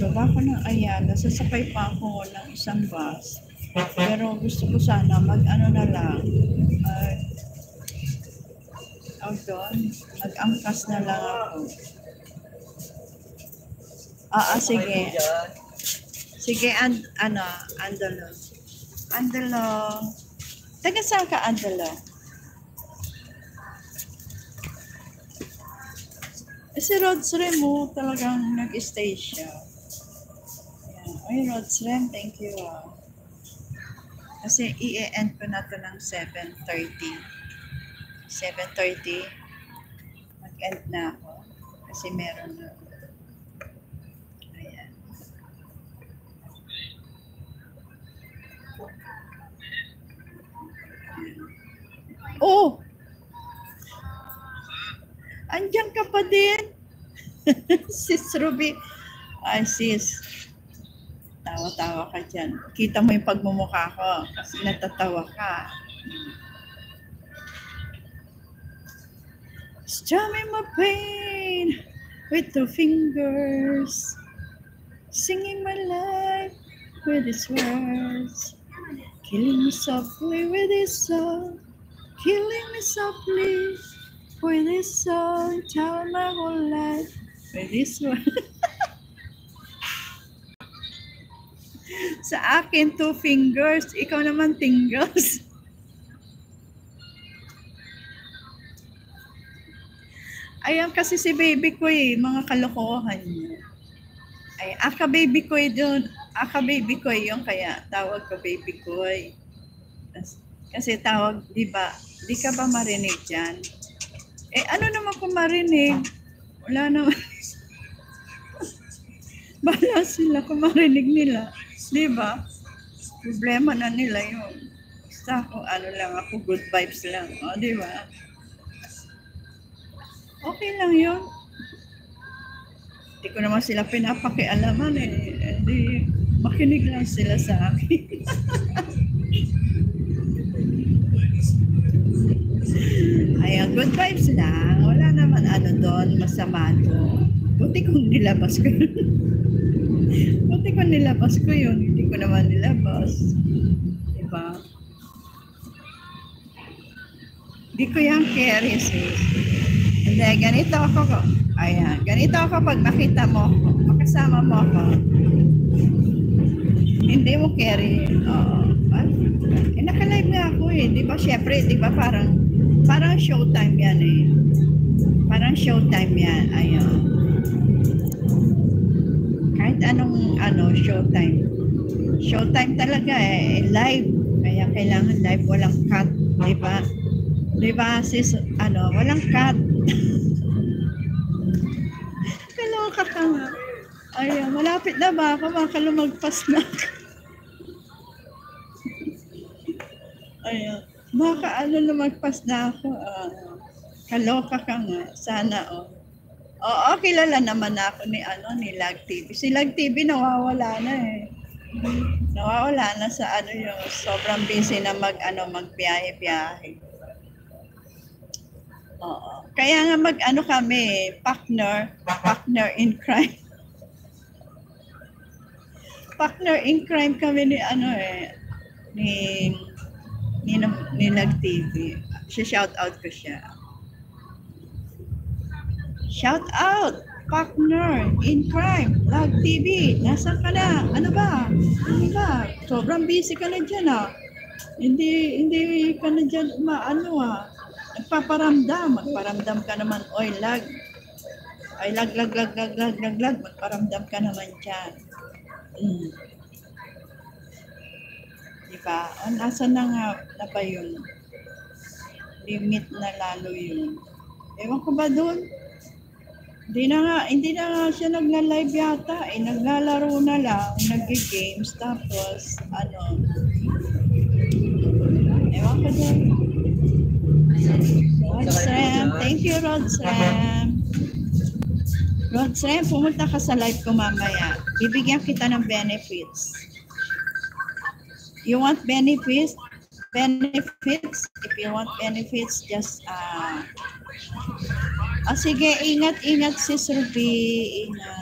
baba ko ng Ayala, sasakay pa ako ng isang bus. Pero gusto ko sana mag-ano na lang, mag-angkas na lang ako. Sige. Sige, Andalo. Andalo. Taga saan ka, Andalo? Si Rodsrem mo, talagang nag-stay siya. Ay, Rodsrem, thank you. Kasi i-end ko na to ng 7:30. 7:30. Mag-end na ako. Kasi meron na. Ayan. Oh! Andiyan ka pa din. Sis Ruby. Ay, sis. Tawa-tawa ka dyan. Kita mo yung pagmumukha ko kasi natatawa ka. Strumming my pain with 2 fingers, singing my life with his words, killing me softly with his song, killing me softly with his song, telling my whole life with his words. Sa akin, 2 fingers. Ikaw naman, tingles. Ayan kasi si baby ko mga kalokohan niya. Ay, aka baby ko doon. Aka baby ko yung kaya tawag ko baby ko. Kasi tawag, di ba? Di ka ba marinig dyan? Ano naman kung marinig? Wala naman. Bala sila kung marinig nila. Di ba? Problema na nila yun. Basta ako, ako, good vibes lang. O, di ba? Okay lang yun. Hindi ko naman sila pinapakialaman Hindi, makinig lang sila sa akin. Ayan, good vibes lang. Wala naman doon, masama doon. Buti kong nilabas ko yun. Buti kong nilabas ko yun. Hindi ko naman nilabas. Diba? Hindi ko yung carry, sis. Hindi, ganito ako. Ayan, ganito ako pag makita mo ako. Makasama mo ako. Hindi mo carry. Naka-live nga ako Di ba, syempre, di ba, parang showtime yan Parang showtime yan. Ayan. Kahit anong, showtime. Showtime talaga live. Kaya kailangan live, walang cut. Di ba? Di ba, sis, walang cut. Kaloka ka nga. Ayan, malapit na ba ako? Baka lumagpas na ako. Ayan, baka lumagpas na ako. Kaloka ka nga. Sana, Oo, kilala naman ako ni Lag TV. Si Lag TV nawawala na Nawawala na sa yung sobrang busy na magbiyahe-biyahe. Oo. Kaya nga kami, partner in crime. Partner in crime kami ni ni Lag TV. Shout out ko siya. Shout out, partner in crime, Lag TV. Nasaan ka na? Ano ba? Sobrang busy ka na dyan Hindi ka na dyan Magpaparamdam ka naman, lag. Ay, lag. Magparamdam ka naman dyan. Diba? Nasaan na ba yun? Limit na lalo yun. Ewan ko ba doon? Hindi na nga siya nagla-live yata. Naglalaro na lang, nag-games, tapos, ewan ko doon. Rodsrem, thank you, Rodsrem. Rodsrem, pumunta ka sa live ko mamaya. Bibigyan kita ng benefits. You want benefits? If you want benefits, just sige, ingat, Sis Ruby. Ingat.